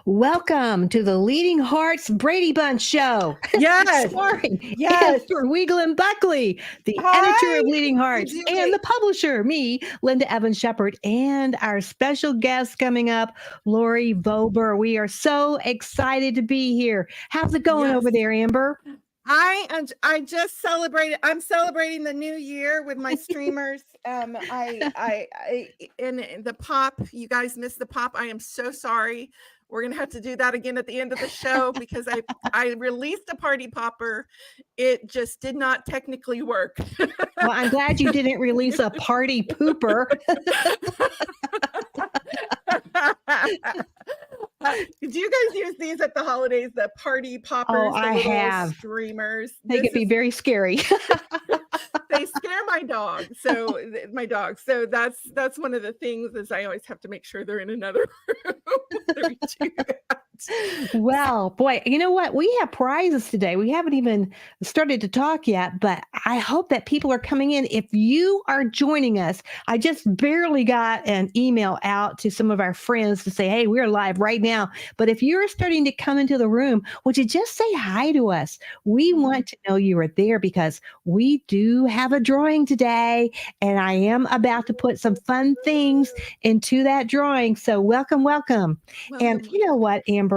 Welcome to the Leading Hearts Brady Bunch Show, Yes. starring Yes. Amber Weigel and Buckley, the editor Hi. of Leading You Hearts, do and it. the publisher, me, Linda Evans Shepherd, and our special guest coming up, Lori Vober. We are so excited to be here. How's it going over Yes. there, Amber? I just celebrated. I'm celebrating the new year with my streamers. And the pop. You guys missed the pop. I am so sorry. We're gonna have to do that again at the end of the show because I released a party popper. It just did not technically work. Well, I'm glad you didn't release a party pooper. Do you guys use these at the holidays? The party poppers, I the little have. streamers. They could be very scary. They scare my dog. So So that's one of the things is I always have to make sure they're in another room. Well, boy, you know what? We have prizes today. We haven't even started to talk yet, but I hope that people are coming in. If you are joining us, I just barely got an email out to some of our friends to say, hey, we're live right now. But if you're starting to come into the room, would you just say hi to us? We want to know you are there because we do have a drawing today, and I am about to put some fun things into that drawing. So welcome, welcome. And you know what, Amber?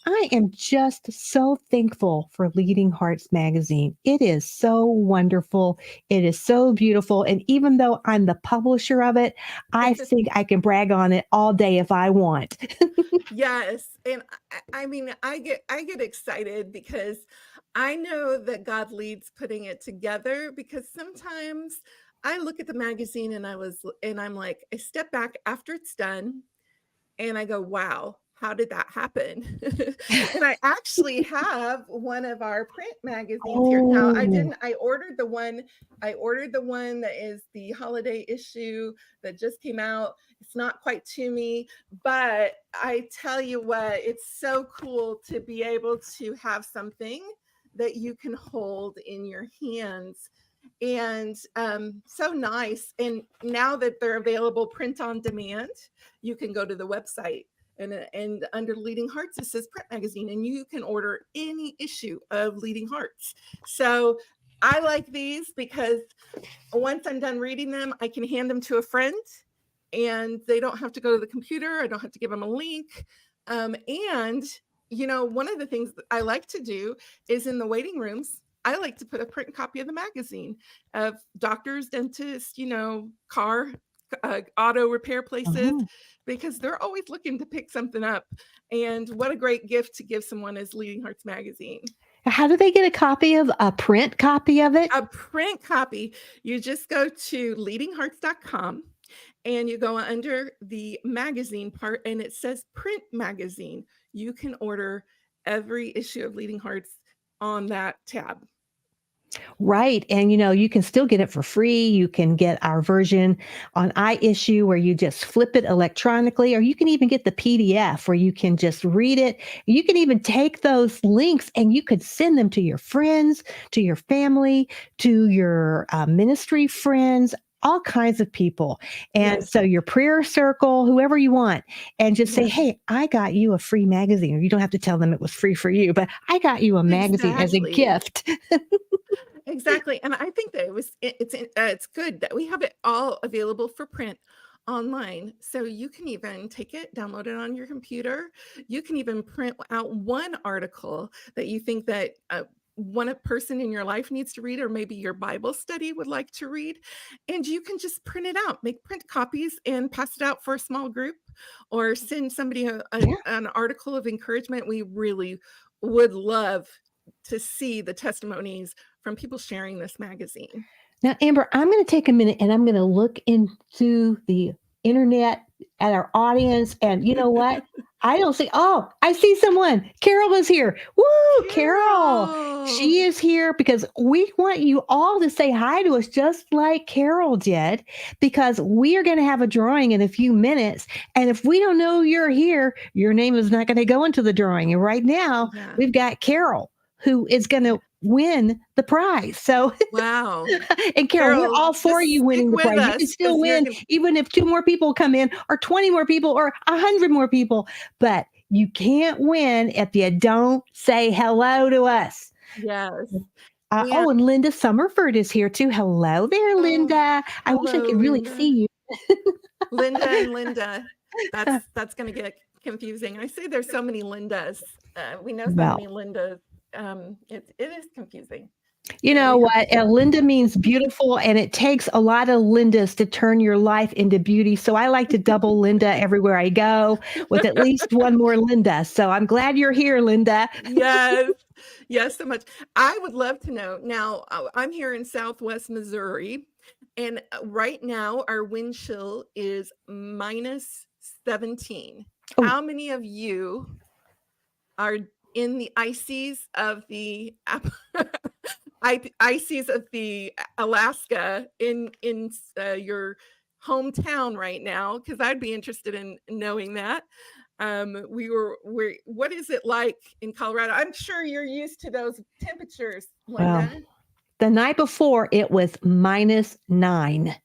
I am just so thankful for Leading Hearts magazine. It is so wonderful. It is so beautiful. And even though I'm the publisher of it, I think I can brag on it all day if I want. Yes. And I mean, I get excited because I know that God leads putting it together because sometimes I look at the magazine and I'm like, I step back after it's done and I go, wow, how did that happen? And I actually have one of our print magazines here. Now I ordered the one that is the holiday issue that just came out. It's not quite to me, but I tell you what, it's so cool to be able to have something that you can hold in your hands and so nice. And now that they're available print on demand, you can go to the website and under Leading Hearts it says print magazine and you can order any issue of Leading Hearts. So I like these because once I'm done reading them, I can hand them to a friend and they don't have to go to the computer. I don't have to give them a link. And you know, one of the things that I like to do is in the waiting rooms, I like to put a print copy of the magazine of doctors, dentists, you know, car, auto repair places, because they're always looking to pick something up. And what a great gift to give someone is Leading Hearts magazine. How do they get a print copy of it? A print copy. You just go to leadinghearts.com and you go under the magazine part and it says print magazine. You can order every issue of Leading Hearts on that tab. Right. And you can still get it for free. You can get our version on iIssue where you just flip it electronically, or you can even get the PDF where you can just read it. You can even take those links and you could send them to your friends, to your family, to your ministry friends, all kinds of people. And so your prayer circle, whoever you want, and just say, hey, I got you a free magazine. Or you don't have to tell them it was free for you, but I got you a magazine as a gift. Exactly. And I think that it's good that we have it all available for print online. So you can even take it, download it on your computer. You can even print out one article that you think that one person in your life needs to read, or maybe your Bible study would like to read. And you can just print it out, make print copies and pass it out for a small group or send somebody an article of encouragement. We really would love to see the testimonies from people sharing this magazine. Now, Amber, I'm going to take a minute and I'm going to look into the internet at our audience. And you know what? I don't see, I see someone. Carol is here. Woo, Carol. She is here because we want you all to say hi to us just like Carol did, because we are going to have a drawing in a few minutes. And if we don't know you're here, your name is not going to go into the drawing. And right now, we've got Carol, who is going to win the prize. So wow. And Carol, we're all for you winning the prize. You can still win even if 2 more people come in or 20 more people or 100 more people. But You can't win if you don't say hello to us. Yes. And Oh, and Linda Summerford is here too. Hello there, oh, Linda. I wish I hello, could really Linda. see Linda and Linda. you. That's gonna get confusing. I say there's so many Lindas. We know so Well, many Lindas. It is confusing. you know We have what? Linda means beautiful, and it takes a lot of Lindas to turn your life into beauty. So I like to double Linda everywhere I go with at least one more Linda. So I'm glad you're here, Linda. Yes. Yes, so much. I would love to know. Now, I'm here in Southwest Missouri, and right now our wind chill is minus 17. Oh, How many of you are in the ices of the ices of the Alaska in your hometown right now? Because I'd be interested in knowing that. We're what is it like in Colorado? I'm sure you're used to those temperatures, well, Linda. the night before it was -9. Wow.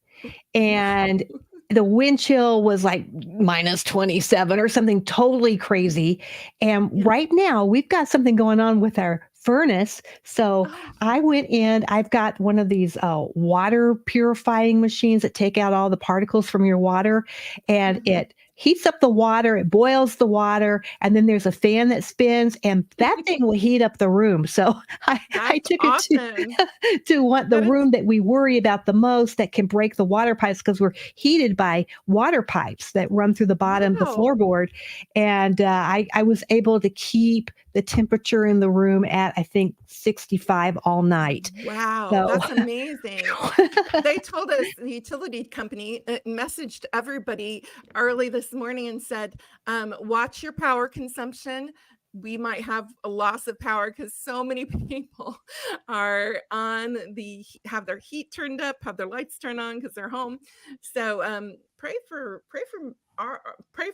And the wind chill was like -27 or something totally crazy. And Yeah. right now, we've got something going on with our furnace. So Oh, I went in, I've got one of these water purifying machines that take out all the particles from your water, and mhm. it heats up the water, it boils the water, and then there's a fan that spins, and that thing will heat up the room. So I That's took it awesome. to what the That is room that we worry about the most that can break the water pipes because we're heated by water pipes that run through the bottom, the wow. floorboard. And I was able to keep the temperature in the room at, I think, 65 all night. Wow, So, that's amazing. They told us the utility company messaged everybody early this morning and said, watch your power consumption. We might have a loss of power because so many people are have their heat turned up, have their lights turned on because they're home. So pray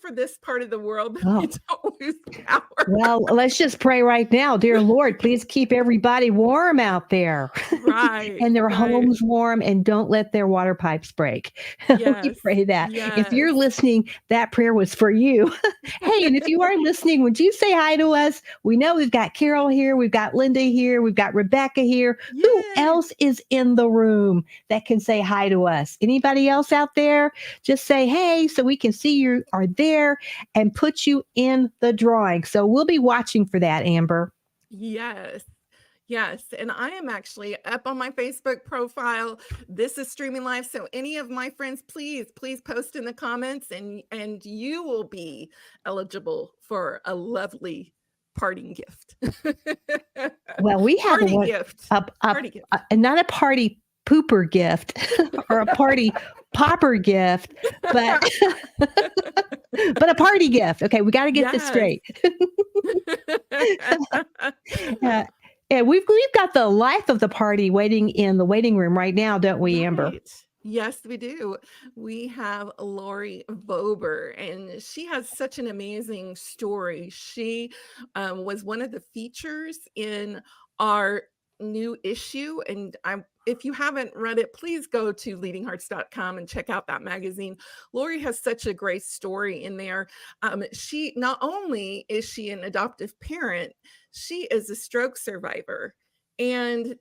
for this part of the world that we oh, don't lose power. well, let's just pray right now. Dear Lord, please keep everybody warm out there Right, and their right. homes warm and don't let their water pipes break. We Yes, pray that. If you're yes. listening, that prayer was for you. Hey, and if you are listening, would you say hi to us? We know we've got Carol here, we've got Linda here, we've got Rebecca here. Who Yay. else is in the room that can say hi to us? Anybody else out there? Just say hey so we can see you are there and put you in the drawing. So we'll be watching for that, Amber. Yes. Yes, and I am actually up on my Facebook profile. This is streaming live, so any of my friends, please post in the comments, and you will be eligible for a lovely parting gift. Well, we have Party one gift. up Party gift. not a party pooper gift or a party popper gift, but but a party gift. Okay, we got to get this Yes. straight. Uh, and we've got the life of the party waiting in the waiting room right now, don't we, Amber? Right. Yes, we do. We have Lori Vober, and she has such an amazing story. She was one of the features in our new issue. And if you haven't read it, please go to leadinghearts.com and check out that magazine. Lori has such a great story in there. She not only is she an adoptive parent, she is a stroke survivor. And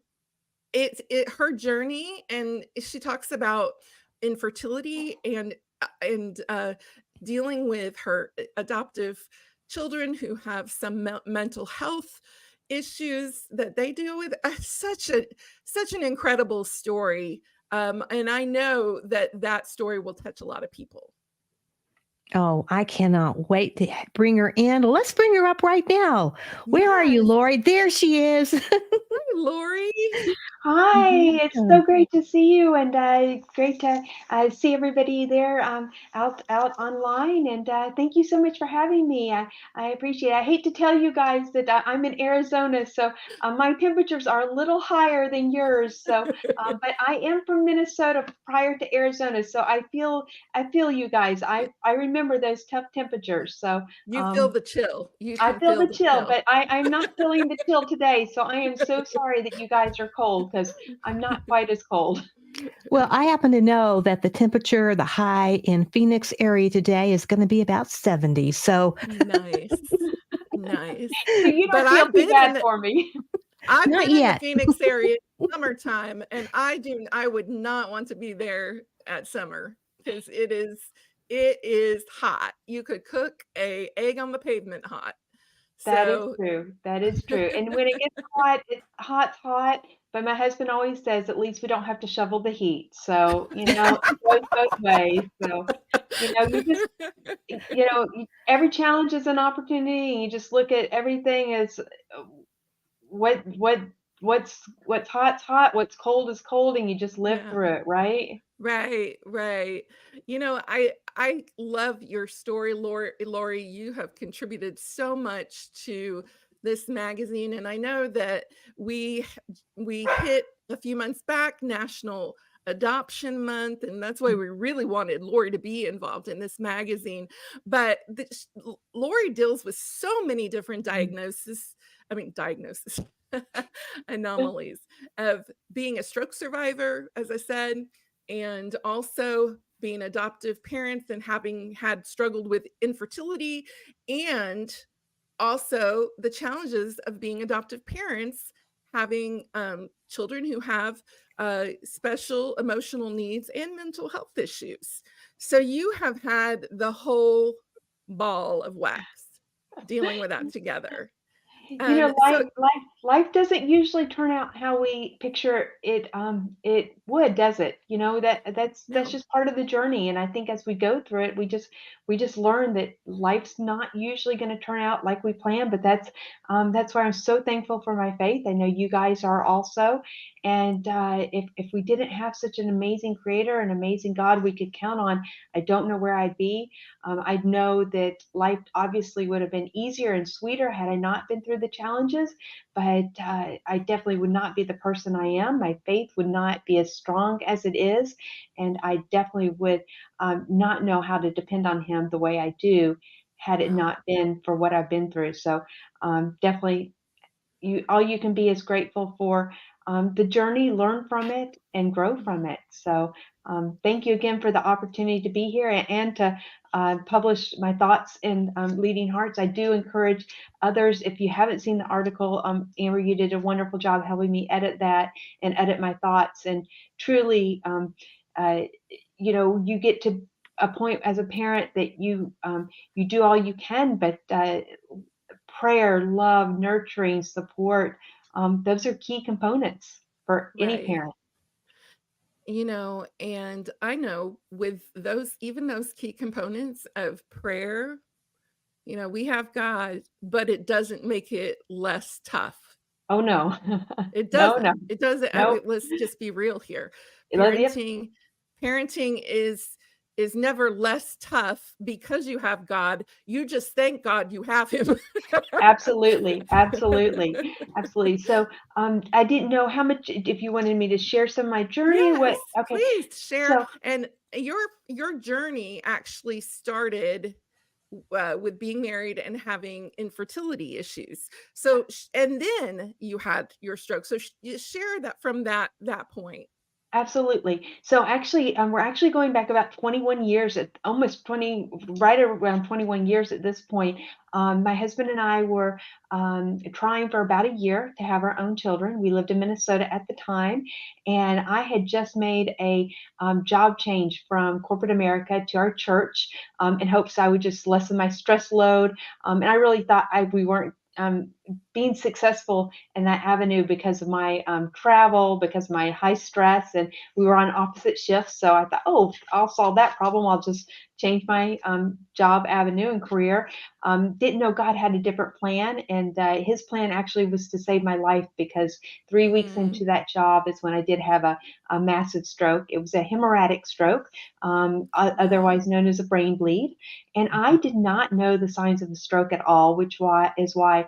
it her journey, and she talks about infertility and dealing with her adoptive children who have some mental health issues that they deal with. Such an incredible story, and I know that that story will touch a lot of people. Oh, I cannot wait to bring her in. Let's bring her up right now. Where are you, Yes. Lori? There she is. Hi, Lori. Hi, it's Yeah. so great to see you, and great to see everybody there out online. And thank you so much for having me. I appreciate it. I hate to tell you guys that I'm in Arizona, so my temperatures are a little higher than yours. So, but I am from Minnesota prior to Arizona, so I feel you guys. I remember those tough temperatures. So. You feel Um, the chill. You I can feel feel the the chill, chill. but I'm not feeling the chill today. So I am so sorry that you guys are cold because I'm not quite as cold. Well, I happen to know that the temperature, the high in Phoenix area today is going to be about 70. So Nice. Nice. So you But don't feel too bad for me. I've not been in the yet. Phoenix area in summertime, and I would not want to be there at summer because it is hot. You could cook a egg on the pavement hot. That is So true. That is true. And when it gets hot, hot's hot. But my husband always says, at least we don't have to shovel the heat. So, it goes both ways. So, you just, every challenge is an opportunity. And you just look at everything as what, what, what's hot's hot, what's cold is cold, and you just live yeah. through it, right? Right, right. I love your story, Lori. Lori, you have contributed so much to this magazine, and I know that we we hit a few months back National Adoption Month, and that's why we really wanted Lori to be involved in this magazine. But Lori deals with so many different diagnoses, anomalies of being a stroke survivor, as I said, and also being adoptive parents and having had struggled with infertility, and also the challenges of being adoptive parents, having children who have special emotional needs and mental health issues. So you have had the whole ball of wax dealing with that together. So Life doesn't usually turn out how we picture it it would, does it? That's no. just part of the journey. And I think as we go through it, we just learn that life's not usually going to turn out like we plan. But that's why I'm so thankful for my faith. I know you guys are also. And if we didn't have such an amazing creator, an amazing God we could count on, I don't know where I'd be. I know that life obviously would have been easier and sweeter had I not been through the challenges, but I definitely would not be the person I am. My faith would not be as strong as it is, and I definitely would not know how to depend on Him the way I do had it Wow. not been for what I've been through. So definitely all you can be is grateful for the journey, learn from it, and grow from it. So thank you again for the opportunity to be here and to publish my thoughts in Leading Hearts. I do encourage others, if you haven't seen the article, Amber, you did a wonderful job helping me edit that and edit my thoughts. And truly, uh, you get to a point as a parent that you do all you can, but prayer, love, nurturing, support, those are key components for any Right. parent. And I know with even those key components of prayer, we have God, but it doesn't make it less tough. Oh, no. It No, no, doesn't. It doesn't. no. Let's just be real here. Yep, Parenting is never less tough because you have God. You just thank God you have him. absolutely, absolutely, absolutely. So I didn't know how much, if you wanted me to share some of my journey, Yes, okay. please share. So And your journey actually started with being married and having infertility issues. So, and then you had your stroke. So, you share that from that point. absolutely. So actually, we're actually going back about 21 years, at almost 20, right around 21 years at this point. My husband and I were trying for about a year to have our own children. We lived in Minnesota at the time, and I had just made a job change from corporate America to our church in hopes I would just lessen my stress load. And I really thought we weren't being successful in that avenue because of my travel, because of my high stress, and we were on opposite shifts. So I thought, oh, I'll solve that problem. I'll just change my job avenue and career. Didn't know God had a different plan, and His plan actually was to save my life because 3 weeks into Mm, that job is when I did have a massive stroke. It was a hemorrhagic stroke, wow. otherwise known as a brain bleed. And I did not know the signs of a stroke at all, which is why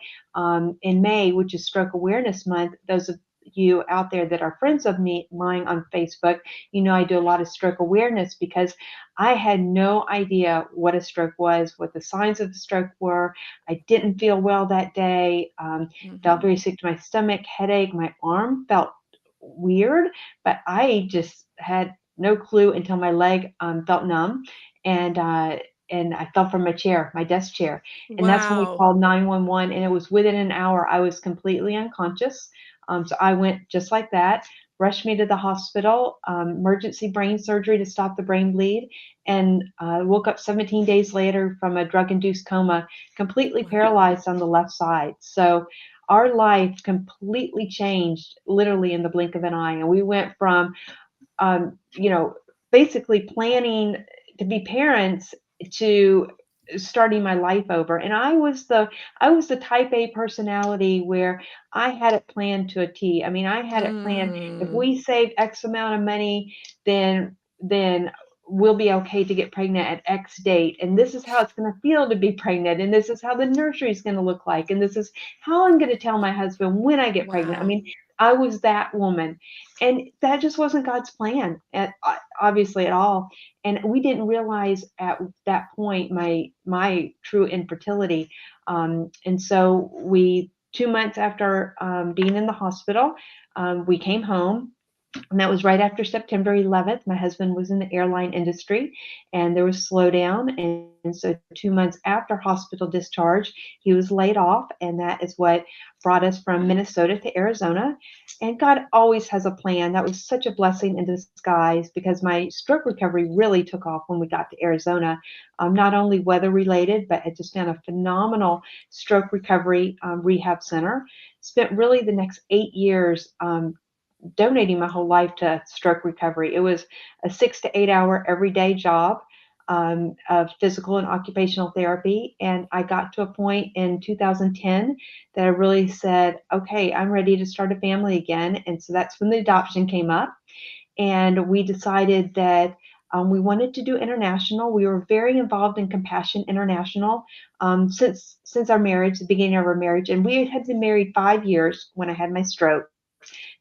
in May, which is Stroke Awareness Month, those of you out there that are friends of mine on Facebook, I do a lot of stroke awareness because I had no idea what a stroke was, what the signs of the stroke were. I didn't feel well that day. Felt Hmm. very sick to my stomach, headache. My arm felt weird, but I just had no clue until my leg felt numb, and I fell from my desk chair, and that's when we Wow. called 911, and it was within an hour I was completely unconscious. So I went just like that, rushed me to the hospital, emergency brain surgery to stop the brain bleed, and woke up 17 days later from a drug-induced coma, completely Wow. paralyzed on the left side. So our life completely changed literally in the blink of an eye. And we went from, you know, basically planning to be parents to starting my life over. And I was the type A personality where I had it planned to a T. I mean, I had it planned. If Mm. we save X amount of money, then we'll be okay to get pregnant at X date. And this is how it's going to feel to be pregnant. And this is how the nursery is going to look like. And this is how I'm going to tell my husband when I get pregnant. I Wow. mean, I was that woman. And that just wasn't God's plan, obviously, at all. And we didn't realize at that point my true infertility. And so 2 months after being in the hospital, we came home, and that was right after September 11th. My husband was in the airline industry, and there was slowdown. And so 2 months after hospital discharge, he was laid off, and that is what brought us from Minnesota to Arizona. And God always has a plan. That was such a blessing in disguise, because my stroke recovery really took off when we got to Arizona. Not only weather related, but I just found a phenomenal stroke recovery rehab center. Spent really the next 8 years donating my whole life to stroke recovery. It was a 6 to 8 hour everyday job of physical and occupational therapy. And I got to a point in 2010 that I really said, okay, I'm ready to start a family again. And so that's when the adoption came up. And we decided that we wanted to do international. We were very involved in Compassion International since our marriage, the beginning of our marriage. And we had been married 5 years when I had my stroke.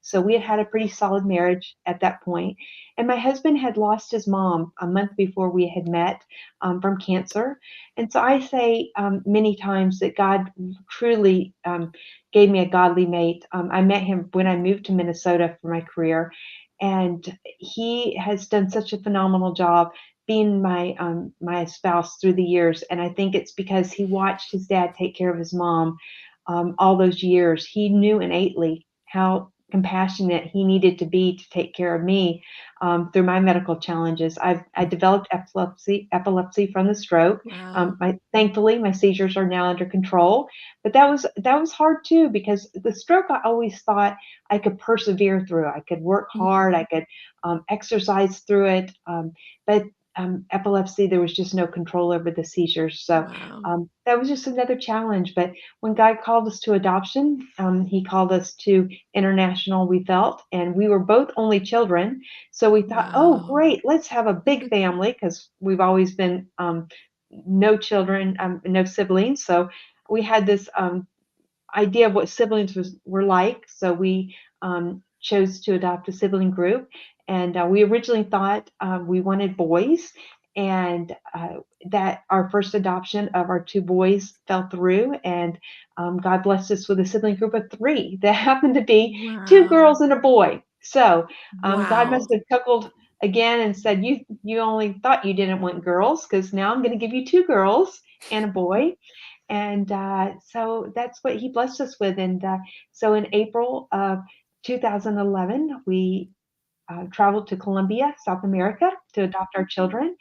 So we had had a pretty solid marriage at that point. And my husband had lost his mom a month before we had met from cancer. And so I say many times that God truly gave me a godly mate. I met him when I moved to Minnesota for my career. And he has done such a phenomenal job being my spouse through the years. And I think it's because he watched his dad take care of his mom all those years. He knew innately how compassionate he needed to be to take care of me through my medical challenges. I developed epilepsy from the stroke. Wow. Thankfully, my seizures are now under control. But that was hard too, because the stroke, I always thought I could persevere through. I could work hard. I Mhm. could exercise through it. But epilepsy, there was just no control over the seizures. So Wow. that was just another challenge. But when God called us to adoption, He called us to international, we felt, and we were both only children. So we thought, oh, Wow. great, let's have a big family, because we've always been no children, no siblings. So we had this idea of what siblings were like. So we chose to adopt a sibling group. And we originally thought we wanted boys, and that our first adoption of our two boys fell through. And God blessed us with a sibling group of three that happened to be two Wow. girls and a boy. So God must Wow. have chuckled again and said, you only thought you didn't want girls, because now I'm going to give you two girls and a boy. And so that's what he blessed us with. And so in April of 2011, we traveled to Colombia, South America, to adopt our children.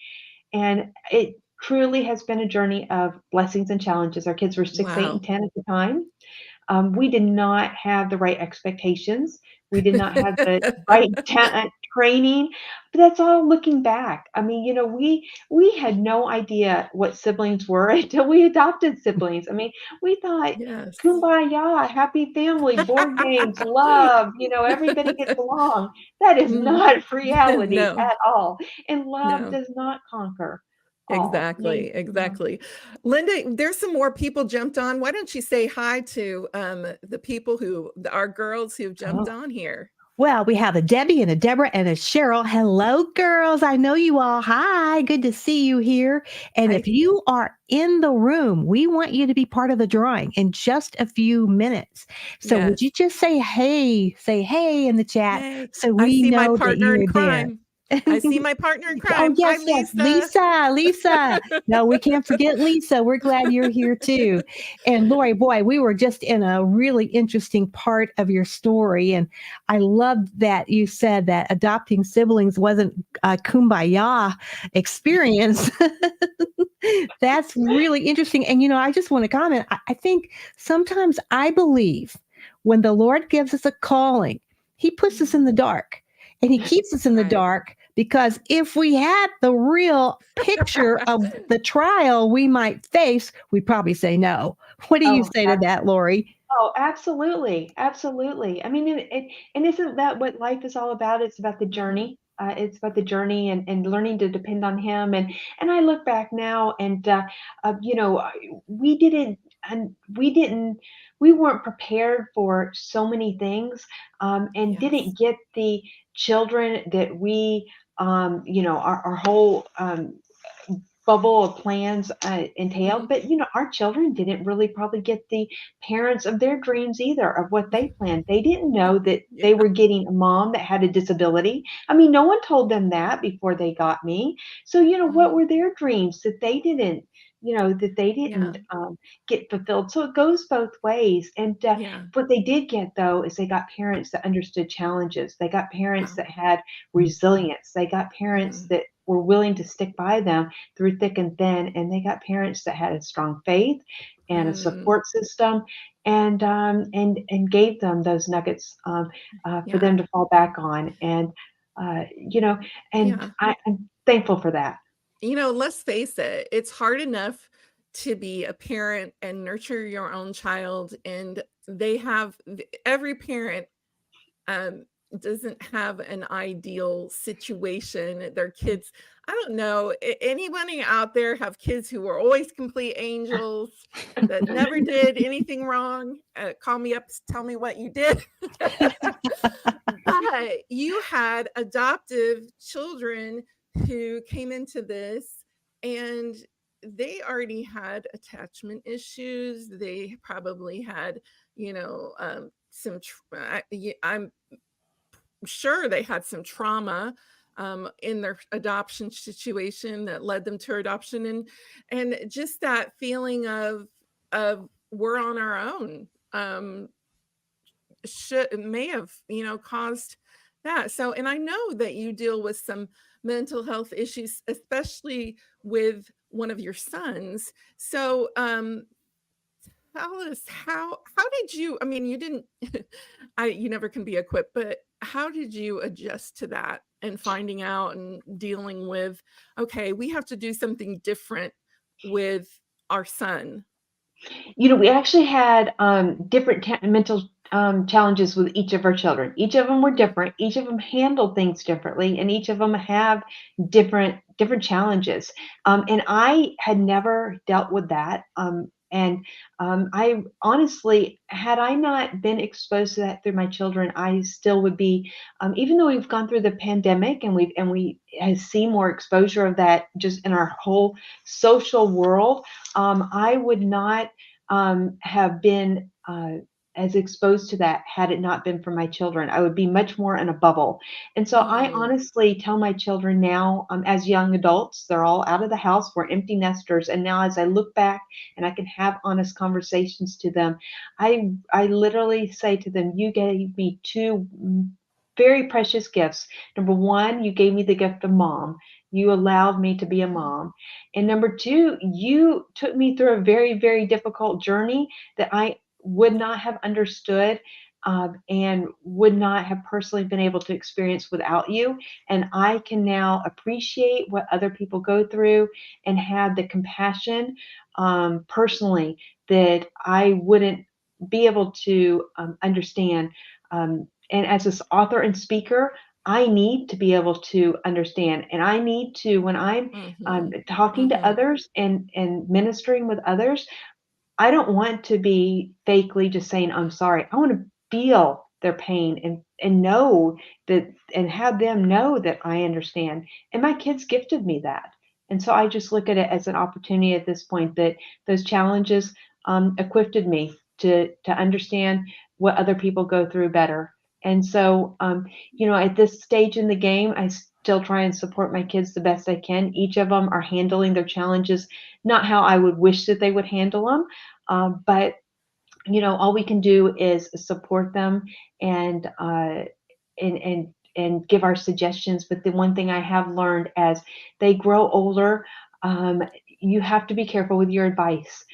And it truly has been a journey of blessings and challenges. Our kids were 6, 8, and Wow. 10 at the time. We did not have the right expectations. We did not have the right training. But that's all looking back. I mean, we had no idea what siblings were until we adopted siblings. I mean, we thought Yes. kumbaya, happy family, board games, love, everybody gets along. That is Mm. not reality No. at all. And love No. does not conquer all. I mean, Exactly, exactly. Linda, there's some more people jumped on. Why don't you say hi to the people our girls who've jumped oh, on here? Well, we have a Debbie and a Deborah and a Cheryl. Hello, girls. I know you all. Hi. Good to see you here. And I if you are in the room, we want you to be part of the drawing in just a few minutes. So would Yes. you just say hey in the chat Hey, so I we see my know that partner you in are there? crime. I see my partner in Oh, crime. Hi, yes, yes. Lisa. Lisa. No, we can't forget Lisa. We're glad you're here too. And Lori, boy, we were just in a really interesting part of your story. And I loved that you said that adopting siblings wasn't a kumbaya experience. That's really interesting. And, I just want to comment. I think sometimes I believe when the Lord gives us a calling, he puts us in the dark and he keeps us in the Right. dark because if we had the real picture of the trial we might face, we'd probably say no. What do you Oh, say to that, Lori? oh, absolutely, absolutely. I mean, and isn't that what life is all about? It's about the Mhm. journey. It's about the journey and learning to depend on Him. And I look back now, and we didn't, and we weren't prepared for so many things, and Yes. didn't get the children that we, our whole bubble of plans entailed. Mhm. But our children didn't really probably get the parents of their dreams either of what they planned. They didn't know that Yeah. they were getting a mom that had a disability. I mean, no one told them that before they got me. So what Mhm. were their dreams that they didn't Yeah. get fulfilled. So it goes both ways. And Yeah. what they did get, though, is they got parents that understood challenges. They got parents Wow. that had resilience. They got parents Mhm. that were willing to stick by them through thick and thin, and they got parents that had a strong faith and a Mm. support system, and gave them those nuggets, for Yeah. them to fall back on. And uh, you know, and Yeah. I'm thankful for that. Let's face it, it's hard enough to be a parent and nurture your own child, and every parent um, doesn't have an ideal situation. Their kids, I don't know, anybody out there have kids who were always complete angels that never did anything wrong? Call me up, tell me what you did. But you had adoptive children who came into this and they already had attachment issues. They probably had, I'm sure they had some trauma in their adoption situation that led them to adoption, and just that feeling of we're on our own. Should may have, caused that. So, and I know that you deal with some mental health issues, especially with one of your sons. So, tell us how did you, I mean, you didn't you never can be equipped, but how did you adjust to that and finding out and dealing with, okay, we have to do something different with our son? We actually had different mental challenges with each of our children. Each of them were different. Each of them handled things differently, and each of them have different challenges. And I had never dealt with that. And I honestly, had I not been exposed to that through my children, I still would be. Even though we've gone through the pandemic and we have seen more exposure of that just in our whole social world, I would not have been as exposed to that had it not been for my children. I would be much more in a bubble. And so I Mm, honestly tell my children now, as young adults, they're all out of the house, we're empty nesters. And now, as I look back and I can have honest conversations to them, I literally say to them, you gave me two very precious gifts. Number one, you gave me the gift of mom. You allowed me to be a mm, mom. And number two, you took me through a very, very difficult journey that I would not have understood, and would not have personally been able to experience without you. And I can now appreciate what other people go through and have the compassion, personally, that I wouldn't be able to understand. And as this author and speaker, I need to be able to understand, and I need to, when I'm mhm, talking to mhm. others and ministering with others, I don't want to be fakely just saying, I'm sorry. I want to feel their pain, and know that, and have them know that I understand. And my kids gifted me that. And so I just look at it as an opportunity at this point, that those challenges equipped me to understand what other people go through better. And so, at this stage in the game, I still try and support my kids the best I can. Each of them are handling their challenges not how I would wish that they would handle them, but all we can do is support them, and and give our suggestions. But the one thing I have learned as they grow older, um, you have to be careful with your advice.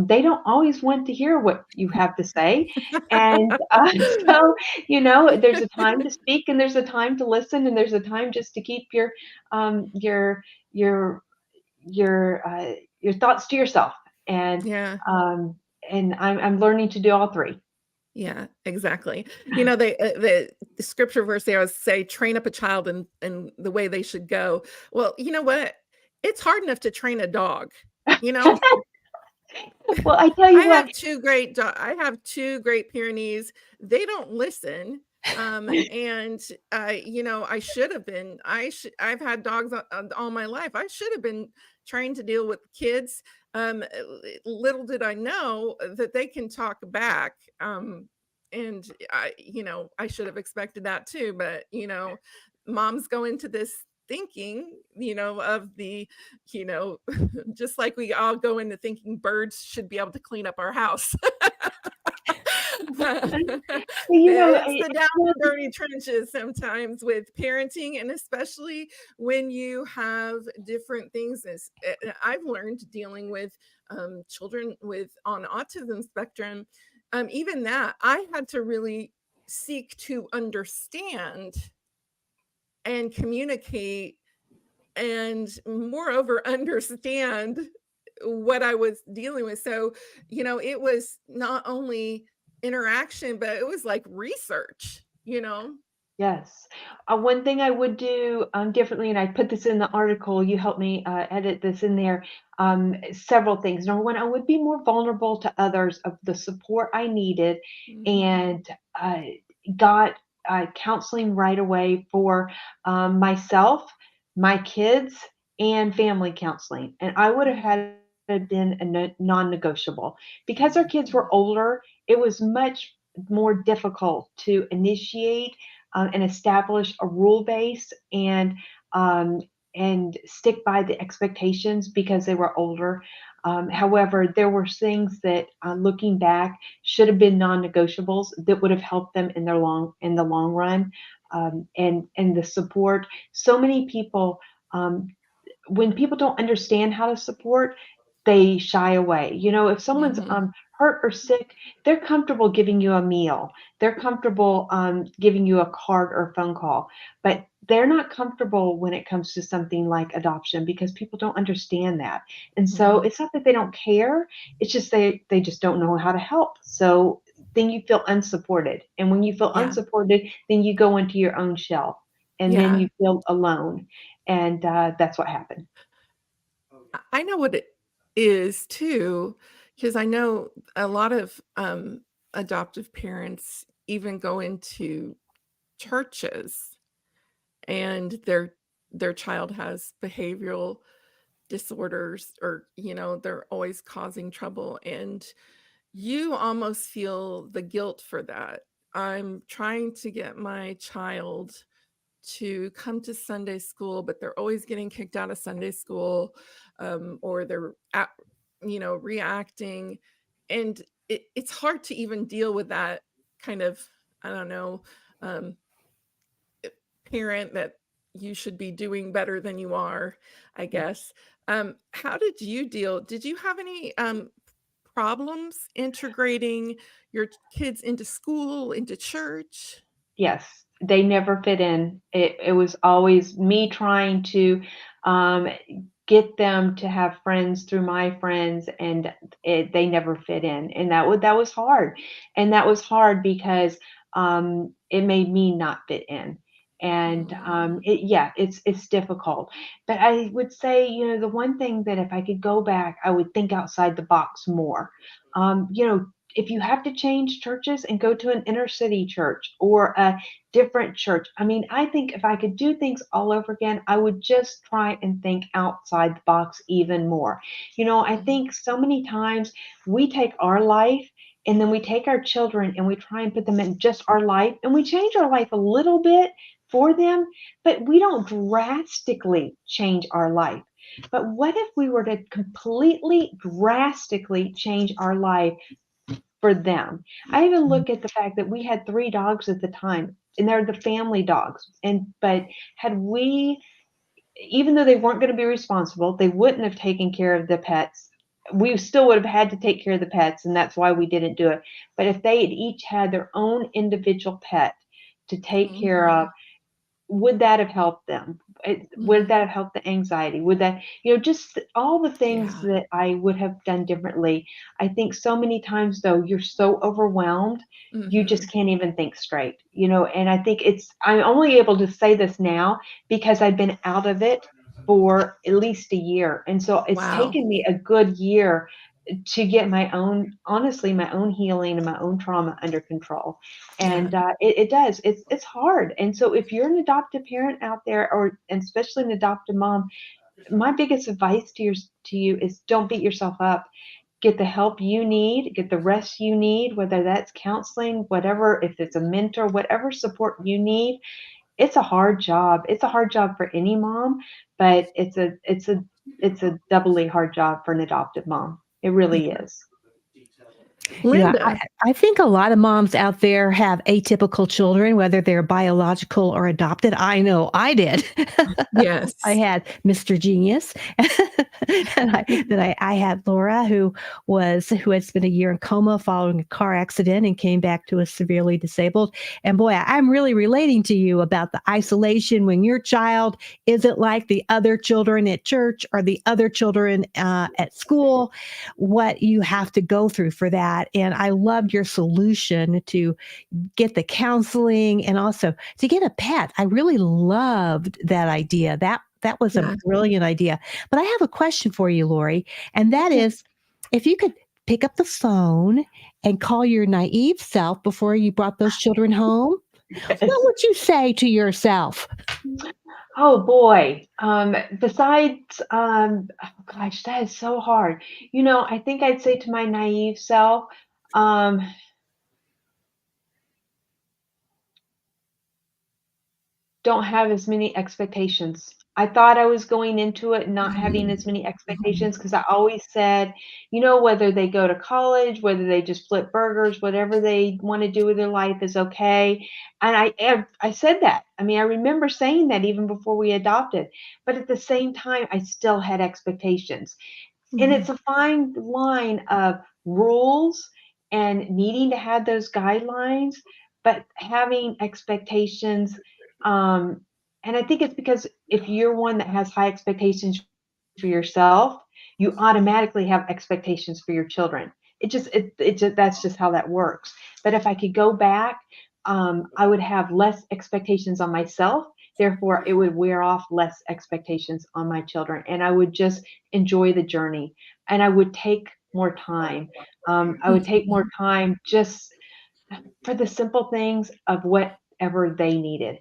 They don't always want to hear what you have to say, and so there's a time to speak, and there's a time to listen, and there's a time just to keep um, your your your thoughts to yourself. And Yeah. um, I'm learning to do all three. Yeah, exactly. The scripture verse they always say, train up a child in the way they should go. Well, you know what? It's hard enough to train a dog, you know? Well, I tell you what. I have 2 Great Pyrenees. They don't listen. And I should have been. I've had dogs all my life. I should have been trained to deal with kids. Little did I know that they can talk back. And I should have expected that too. But moms go into this thinking, of the, you know, just like we all go into thinking birds should be able to clean up our house. you know, It's the down and dirty trenches sometimes with parenting, and especially when you have different things. As I've learned dealing with children with on autism spectrum, even that I had to really seek to understand and communicate, and moreover understand what I was dealing with. So, it was not only interaction, but it was like research. Yes. One thing I would do differently, and I put this in the article, you helped me edit this in there. Several things. Number one, I would be more vulnerable to others of the support I needed, Mhm. and got counseling right away for myself, my kids, and family counseling. And I would have Mhm. had it been a non-negotiable. Because our kids were older, it was much more difficult to initiate and establish a rule base, um, and stick by the expectations because they were older. However, there were things that, looking back, should have been non-negotiables that would have helped them in the long run, and the support. So many people, um, when people don't understand how to support, they shy away. If someone's Mhm. hurt or sick, they're comfortable giving you a meal. They're comfortable giving you a card or phone call, but they're not comfortable when it comes to something like adoption, because people don't understand that. And so Mhm. it's not that they don't care; it's just they just don't know how to help. So then you feel unsupported, and when you feel Yeah. unsupported, then you go into your own shell, and then Yeah. you feel alone, and that's what happened. I know what it is too, because I know a lot of adoptive parents even go into churches, and their child has behavioral disorders, or they're always causing trouble, and you almost feel the guilt for that. I'm trying to get my child to come to Sunday school, but they're always getting kicked out of Sunday school, or they're reacting, and it's hard to even deal with that kind of, I don't know, um, parent that you should be doing better than you are, I guess. How did you deal? Did you have any problems integrating your kids into school, into church? Yes, they never fit in. It was always me trying to um, get them to have friends through my friends, and they never fit in, and that was hard, and that was hard because it made me not fit in, and Mm, yeah, it's difficult. But I would say, the one thing that if I could go back, I would think outside the box more. if you have to change churches and go to an inner city church or a different church, I mean, I think if I could do things all over again, I would just try and think outside the box even more. I think so many times we take our life and then we take our children and we try and put them in just our life and we change our life a little bit for them, but we don't drastically change our life. But what if we were to completely drastically change our life for them? I even look at the fact that we had 3 dogs at the time, and they're the family dogs. But had we, even though they weren't going to be responsible, they wouldn't have taken care of the pets. We still would have had to take care of the pets, and that's why we didn't do it. But if they had each had their own individual pet to take care of, would that have helped them? Would that have helped the anxiety? Would that, just all the things Yeah. that I would have done differently. I think so many times, though, you're so overwhelmed, you Mhm. just can't even think straight, and I think I'm only able to say this now because I've been out of it for at least a year. And so it's Wow. taken me a good year to get honestly, my own healing and my own trauma under control. Yeah. And it does. It's hard. And so if you're an adoptive parent out there, and especially an adoptive mom, my biggest advice to you is don't beat yourself up. Get the help you need, get the rest you need, whether that's counseling, whatever, if it's a mentor, whatever support you need. It's a hard job. It's a hard job for any mom, but it's a doubly hard job for an adoptive mom. It really Yeah. is. I, Linda. I think a lot of moms out there have atypical children, whether they're biological or adopted. I know I did. I Yes. had Mr. Genius, and I had Laura, who had spent a year in coma following a car accident and came back to us severely disabled. And boy, I'm really relating to you about the isolation when your child isn't like the other children at church or the other children at school, what you have to go through for that. And I loved your solution to get the counseling and also to get a pet. I really loved that idea. That was a Yeah. brilliant idea. But I have a question for you, Lori, and that Yeah. is if you could pick up the phone and call your naive self before you brought those children home, what Yes. would you say to yourself? Oh boy. Besides, oh gosh, that is so hard. I think I'd say to my naive self, um, don't have as many expectations. I thought I was going into it not having as many expectations because I always said, whether they go to college, whether they just flip burgers, whatever they want to do with their life is okay. And I said that. I mean, I remember saying that even before we adopted, but at the same time, I still had expectations. And it's Mhm. a fine line of rules and needing to have those guidelines, but having expectations. Um, and I think it's because if you're one that has high expectations for yourself, you automatically have expectations for your children. It just that's just how that works. But if I could go back, I would have less expectations on myself. Therefore, it would wear off less expectations on my children, and I would just enjoy the journey. And I would take more time. I would take more Mhm. time just for the simple things of whatever they needed.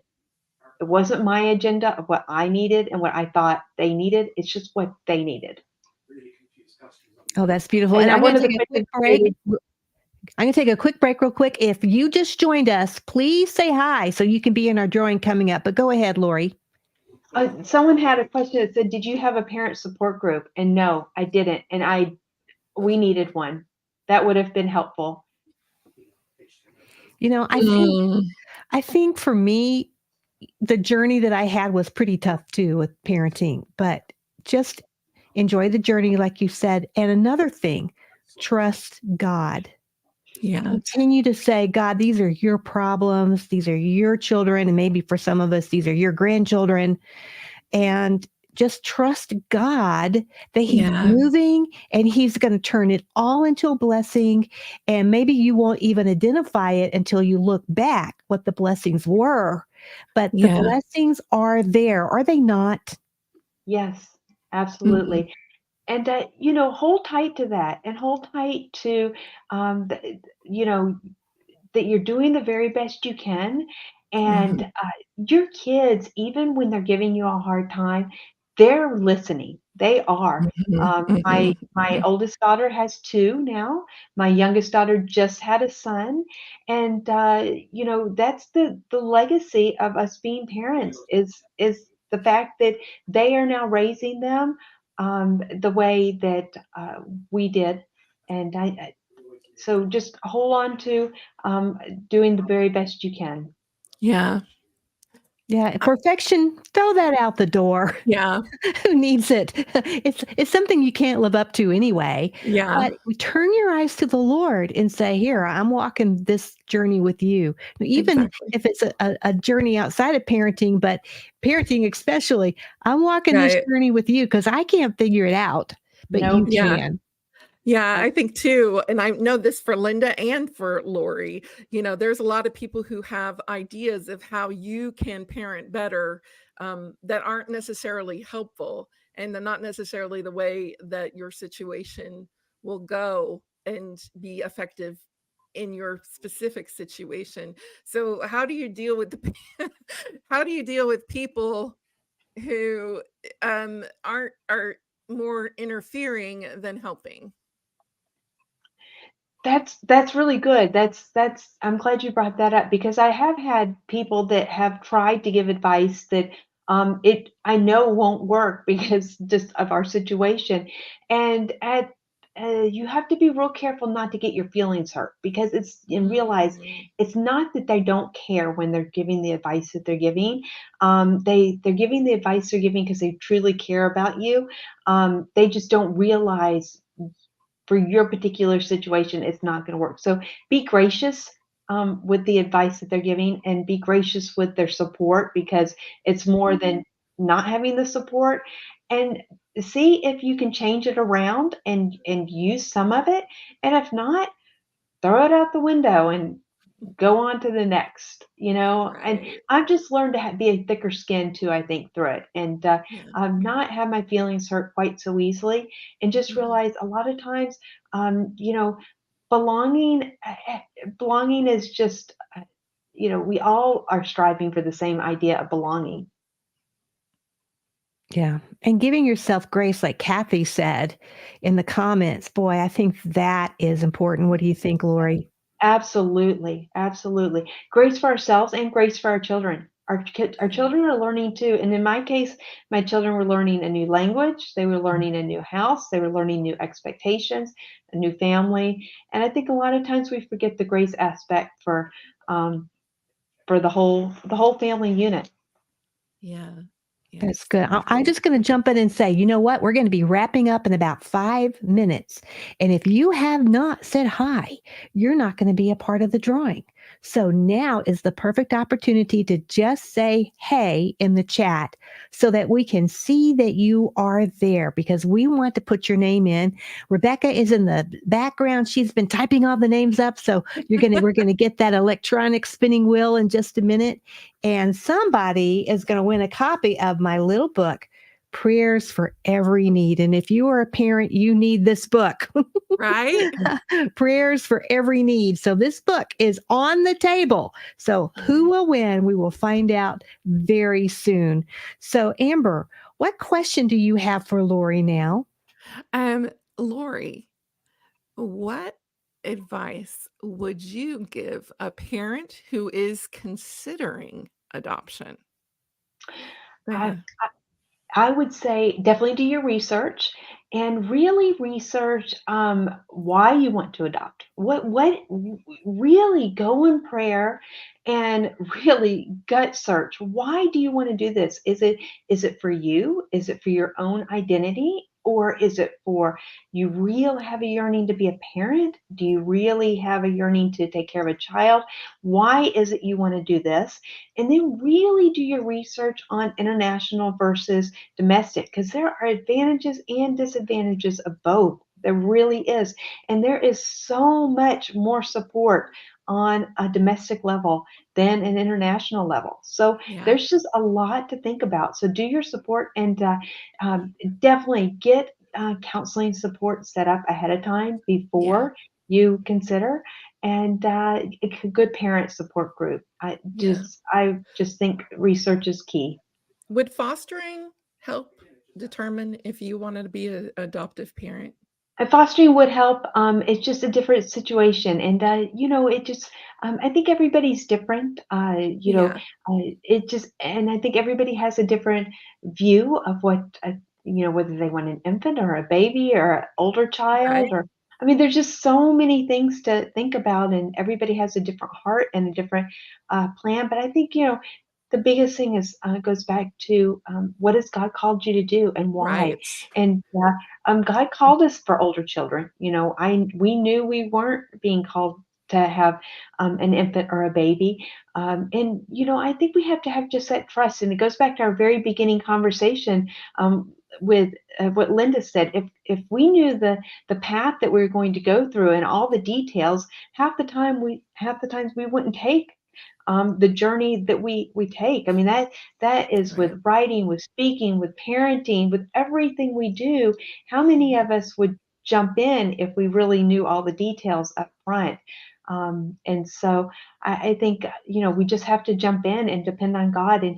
It wasn't my agenda of what I needed and what I thought they needed. It's just what they needed. Oh, that's beautiful. And And I'm going one to of the take a quick quickest break. ways. I'm going to take a quick break real quick. If you just joined us, please say hi so you can be in our drawing coming up. But go ahead, Lori. Someone had a question that said, "Did you have a parent support group?" And no, I didn't. And we needed one. That would have been helpful. You know, I think Mm. I think for me, the journey that I had was pretty tough too with parenting, but just enjoy the journey, like you said. And another thing, trust God. Yeah. Continue to say, God, these are your problems. These are your children. And maybe for some of us, these are your grandchildren. And just trust God that He's Yeah. moving and He's going to turn it all into a blessing. And maybe you won't even identify it until you look back what the blessings were. But the Yeah. blessings are there, are they not? Yes, Mhm. absolutely. and hold tight to that, and hold tight to the, you know that you're doing the very best you can. And Mhm. your kids, even when they're giving you a hard time, they're listening. They are. Mhm, My mhm. oldest daughter has two now. My youngest daughter just had a son, and that's the legacy of us being parents, is the fact that they are now raising them the way that we did. And so just hold on to um, doing the very best you can. Yeah. Yeah, I perfection, throw that out the door. Yeah, Who needs it? It's something you can't live up to anyway. yeah, But turn your eyes to the Lord and say, "Here, I'm walking this journey with you." Even exactly. if it's a journey outside of parenting, but parenting especially, I'm walking this Right. journey with you because I can't figure it out, but you Nope. Yeah. can. Yeah, Uh, I think too, and I know this for Linda and for Lori, there's a lot of people who have ideas of how you can parent better, that aren't necessarily helpful, and they're not necessarily the way that your situation will go and be effective in your specific situation. So how do you deal with the how do you deal with people who aren't are more interfering than helping? that's really good. That's I'm glad you brought that up, because I have had people that have tried to give advice that it I know won't work because just of our situation. And you have to be real careful not to get your feelings hurt, because and realize Mm, it's not that they don't care when they're giving the advice that they're giving. They're giving the advice they're giving because they truly care about you. They just don't realize for your particular situation, it's not going to work. So be gracious with the advice that they're giving, and be gracious with their support, because it's more than not having the support. And see if you can change it around and use some of it. And if not, throw it out the window and go on to the next, and right. I've just learned to be a thicker skin too, I think, through it. And Yeah. not have my feelings hurt quite so easily, and just Mhm. realize a lot of times, belonging, belonging is just, we all are striving for the same idea of belonging. Yeah, and giving yourself grace, like Kathy said in the comments. Boy, I think that is important. What do you think, Lori? Absolutely, absolutely. Grace for ourselves and grace for our children. Our Yeah. children are learning too. And in my case, my children were learning a new language. They were Mhm. learning a new house. They were learning new expectations, a new family. And I think a lot of times we forget the grace aspect um, for the whole family unit. Yeah. That's Yes, good. I I'm agree. just going to jump in and say, you know what? We're going to be wrapping up in about 5 minutes. And if you have not said hi, you're not going to be a part of the drawing. So now is the perfect opportunity to just say hey in the chat so that we can see that you are there because we want to put your name in. Rebecca is in the background. She's been typing all the names up. So we're going to get that electronic spinning wheel in just a minute and somebody is going to win a copy of my little book, Prayers for Every Need. And if you are a parent, you need this book, Right? Prayers for Every Need. So this book is on the table. So who Right. will win? We will find out very soon. So, Amber, what question do you have for Lori now? Lori, what advice would you give a parent who is considering adoption? Go I ahead. I would say definitely do your research, and really research why you want to adopt. Really go in prayer and really gut search. Why do you want to do this? Is it for you? Is it for your own identity? Or is it for you really have a yearning to be a parent? Do you really have a yearning to take care of a child? Why is it you want to do this? And then really do your research on international versus domestic, because there are advantages and disadvantages of both. There really is. And there is so much more support on a domestic level than an international level. So Yeah. there's just a lot to think about. So do your support, and definitely get counseling support set up ahead of time Yeah. before you consider, and a good parent support group. Yeah. I just think research is key. Would fostering help determine if you wanted to be an adoptive parent? And fostering would help. It's just a different situation, and it just. I think everybody's different. Yeah. It just, and I think everybody has a different view of what, whether they want an infant or a baby or an older child, Right. or I mean, there's just so many things to think about, and everybody has a different heart and a different plan. But I think the biggest thing is goes back to what has God called you to do and why, Right. and God called us for older children. We knew we weren't being called to have an infant or a baby, and I think we have to have just that trust. And it goes back to our very beginning conversation with what Linda said. If we knew the path that we were going to go through and all the details, half the times we wouldn't take the journey that we take. I mean, that is Right. with writing, with speaking, with parenting, with everything we do. How many Mhm. of us would jump in if we really knew all the details up front? And so I think we just have to jump in and depend on God, and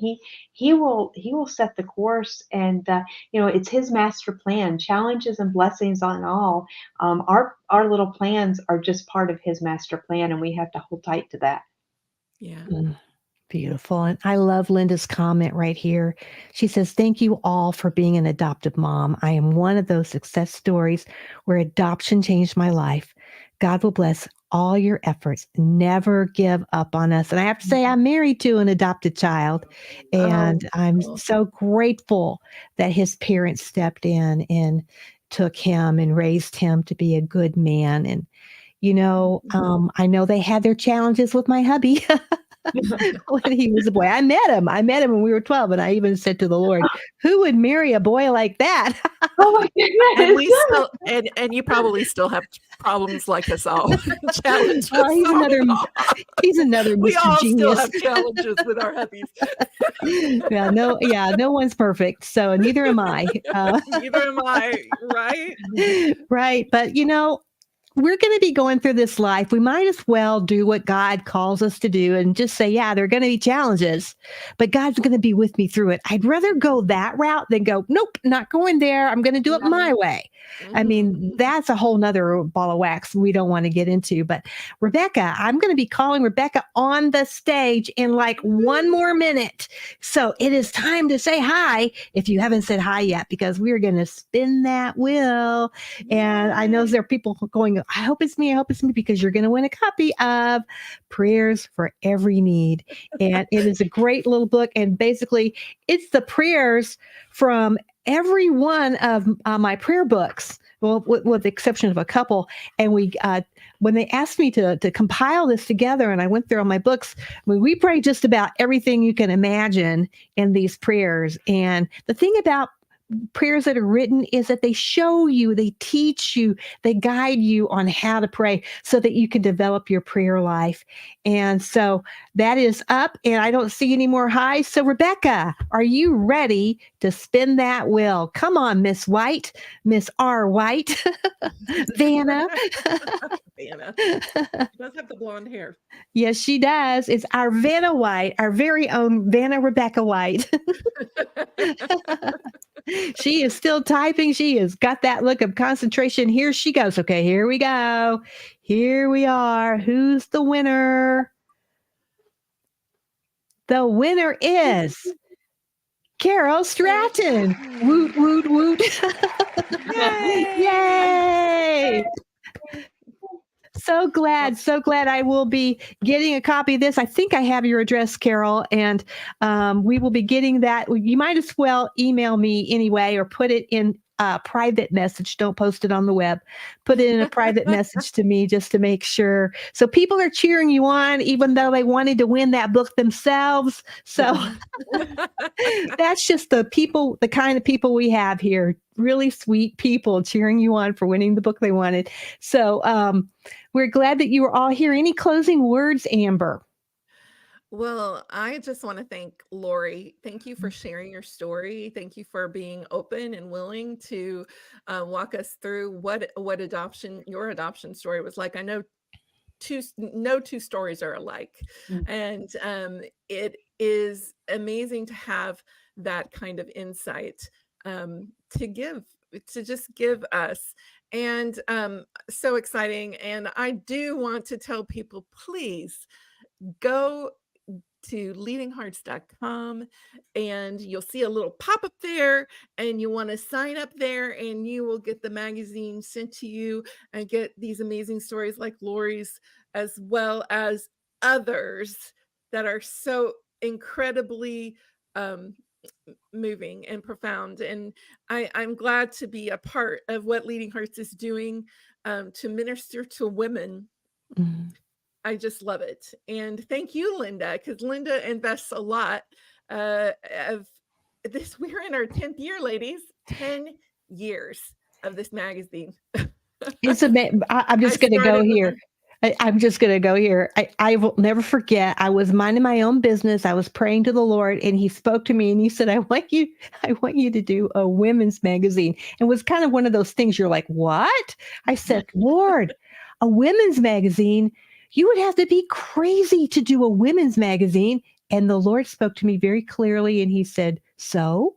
He will set the course, and it's His master plan, challenges and blessings on all. Our little plans are just part of His master plan, and we have to hold tight to that. Yeah. Mm, beautiful. And I love Linda's comment right here. She says, "Thank you all for being an adoptive mom. I am one of those success stories where adoption changed my life. God will bless all your efforts. Never give up on us." And I have to say, I'm married to an adopted child, Oh, and I'm cool. so grateful that his parents stepped in and took him and raised him to be a good man. And I know they had their challenges with my hubby when he was a boy. I met him. I met him when we were 12, and I even said to the Lord, "Who would marry a boy like that?" Oh my And goodness. we still and you probably still have problems like us all, challenges, Oh, he's aren't we another all? he's another We Mr. all still Genius. have challenges with our hubbies. No one's perfect, so neither am I. Neither am I, right? Right, but we're going to be going through this life. We might as well do what God calls us to do and just say, yeah, there are going to be challenges, but God's going to be with me through it. I'd rather go that route than go, nope, not going there. I'm going to do it my Mhm, way. I mhm. mean, that's a whole nother ball of wax we don't want to get into. But Rebecca, I'm going to be calling Rebecca on the stage in like one more minute. So it is time to say hi if you haven't said hi yet, because we're going to spin that wheel. And I know Yay. there are people going, I hope it's me. I hope it's me, because you're going to win a copy of Prayers for Every Need. And it is a great little book. And basically, it's the prayers from every one of my prayer books. Well, with the exception of a couple. And when they asked me to compile this together, and I went through all my books, we pray just about everything you can imagine in these prayers. And the thing about prayers that are written is that they show you, they teach you, they guide you on how to pray so that you can develop your prayer life. And so that is up, and I don't see any more highs. So, Rebecca, are you ready to spin that wheel? Come on, Miss White, Miss R. White, Vanna. Vanna. She does have the blonde hair. Yes, she does. It's our Vanna White, our very own Vanna Rebecca White. She is still typing. She has got that look of concentration. Here she goes. Okay, here we go. Here we are. Who's the winner? The winner is Carol Stratton. Woot, woot, woot. Yay! Yay! So glad I will be getting a copy of this. I think I have your address, Carol, and we will be getting that. You might as well email me anyway, or put it in a private message. Don't post it on the web. Put it in a private message to me just to make sure. So people are cheering you on, even though they wanted to win that book themselves. So that's just the kind of people we have here. Really sweet people cheering you on for winning the book they wanted. So we're glad that you were all here. Any closing words, Amber? Well, I just want to thank Lori. Thank you for sharing your story. Thank you for being open and willing to walk us through what adoption your adoption story was like. I know no two stories are alike, Mm. and it is amazing to have that kind of insight to give to just give us and so exciting. And I do want to tell people, please go to leadinghearts.com and you'll see a little pop up there, and you want to sign up there, and you will get the magazine sent to you and get these amazing stories like Lori's, as well as others that are so incredibly um, moving and profound. And I'm glad to be a part of what Leading Hearts is doing to minister to women. Mhm. I just love it. And thank you, Linda, because Linda invests a lot of this. We're in our 10th year, ladies, 10 years of this magazine. It's I'm I just going to go started with here. I'm just going to go here. I will never forget. I was minding my own business. I was praying to the Lord, and He spoke to me, and He said, I want you to do a women's magazine." It was kind of one of those things. You're like, "What?" I said, "Lord, a women's magazine? You would have to be crazy to do a women's magazine." And the Lord spoke to me very clearly, and He said, "So."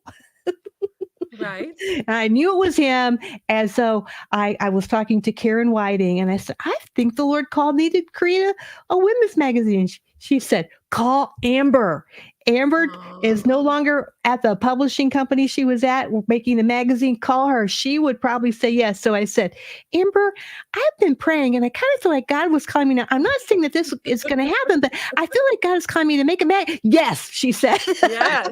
right. I knew it was him. And so I was talking to Karen Whiting, and I said, "I think the Lord called me to create a women's magazine." She said, "Call Amber." Amber is no Oh, longer at the publishing company she was at making the magazine. Call her. She would probably say yes. So I said, "Amber, I've been praying, and I kind of feel like God was calling me now. I'm not saying that this is going to happen, but I feel like God is calling me to make a mag." "Yes," she said. yes.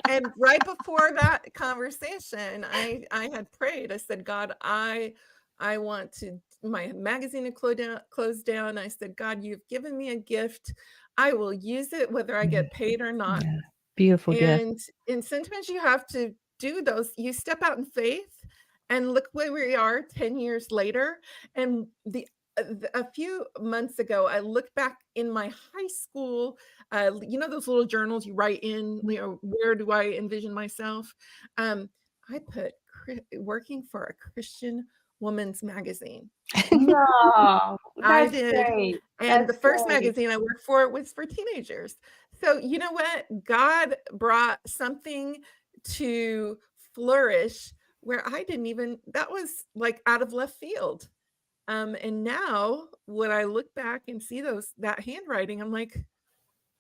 And right before that conversation, I had prayed. I said, God, I want to my magazine to close down. I said, God, you've given me a gift. I will use it whether I get paid or not. Yeah, beautiful gift. And sometimes you have to do those. You step out in faith, and look where we are 10 years later. And a few months ago, I looked back in my high school, those little journals you write in, where do I envision myself? Um, I put working for a Christian woman's magazine. No, I that's did. great. And the That's first great. magazine I worked for was for teenagers. So, you know what? God brought something to flourish where I didn't even, that was like out of left field. And now when I look back and see that handwriting, I'm like,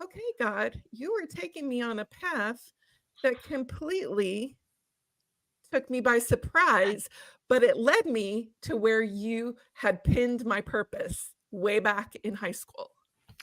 okay, God, you were taking me on a path that completely took me by surprise, but it led me to where you had pinned my purpose way back in high school.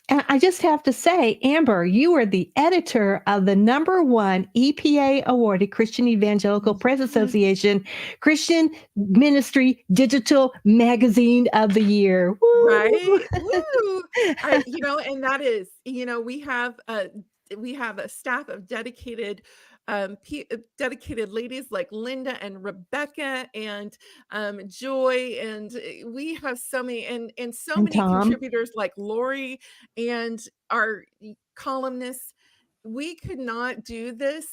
And I just have to say, Amber, you are the editor of the #1 EPA awarded Christian Evangelical Press Yes, Association Christian Ministry Digital Magazine of the Year. Woo! right? Woo! And that is, we have a staff of dedicated ladies like Linda and Rebecca and Joy, and we have so many and so And many Tom. contributors like Lori and our columnists. We could not do this.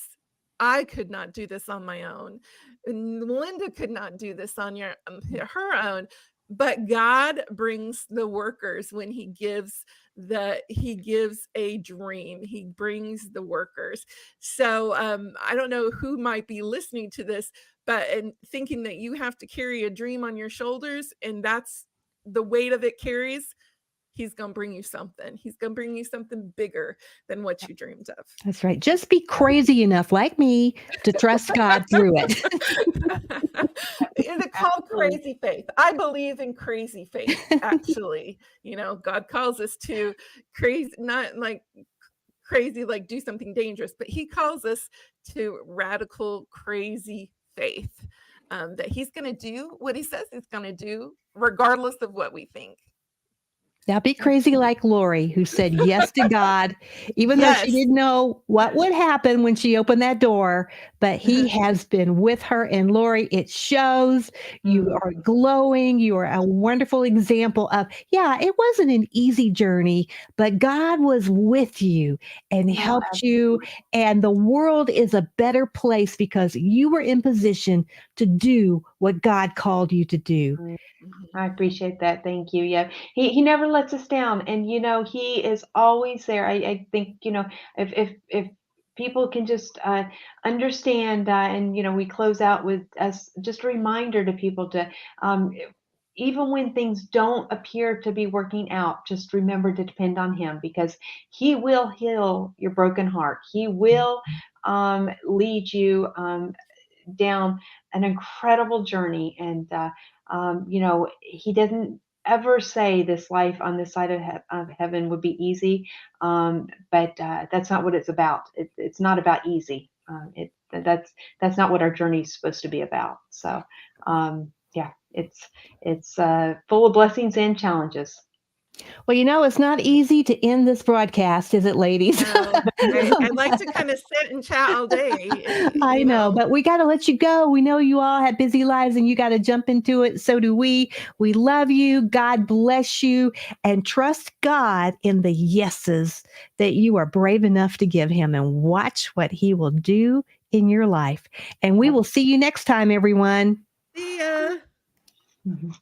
I could not do this on my own. And Linda could not do this on her own. But God brings the workers when he gives a dream. He brings the workers. So I don't know who might be listening to this, but and thinking that you have to carry a dream on your shoulders, and that's the weight of it carries. He's gonna bring you something. He's gonna bring you something bigger than what you dreamed of. That's right. Just be crazy enough, like me, to trust God through it. Is it called Absolutely. crazy faith? I believe in crazy faith, actually. God calls us to crazy, not like crazy, like do something dangerous, but he calls us to radical, crazy faith, that he's going to do what he says he's going to do, regardless of what we think. Now be crazy like Lori, who said yes to God, even though she Yes. didn't know what would happen when she opened that door. But He has been with her. And Lori, it shows. You are Mm. glowing. You are a wonderful example of, yeah, it wasn't an easy journey, but God was with you and Oh, helped you. absolutely. And the world is a better place because you were in position to do what God called you to do. Mm. I Mhm. appreciate that. Thank you. Yeah. He never lets us down. And he is always there. I think, if people can just understand and we close out with us just a reminder to people to even when things don't appear to be working out, just remember to depend on him because he will heal your broken heart. He will lead you down an incredible journey. And, he didn't ever say this life on this side of heaven would be easy. But that's not what it's about. It's not about easy. That's not what our journey is supposed to be about. So, yeah, it's full of blessings and challenges. Well, it's not easy to end this broadcast, is it, ladies? No, I like to kind of sit and chat all day, I know, but we got to let you go. We know you all have busy lives and you got to jump into it. So do we. We love you. God bless you and trust God in the yeses that you are brave enough to give him and watch what he will do in your life. And we will see you next time, everyone. See ya. Mhm.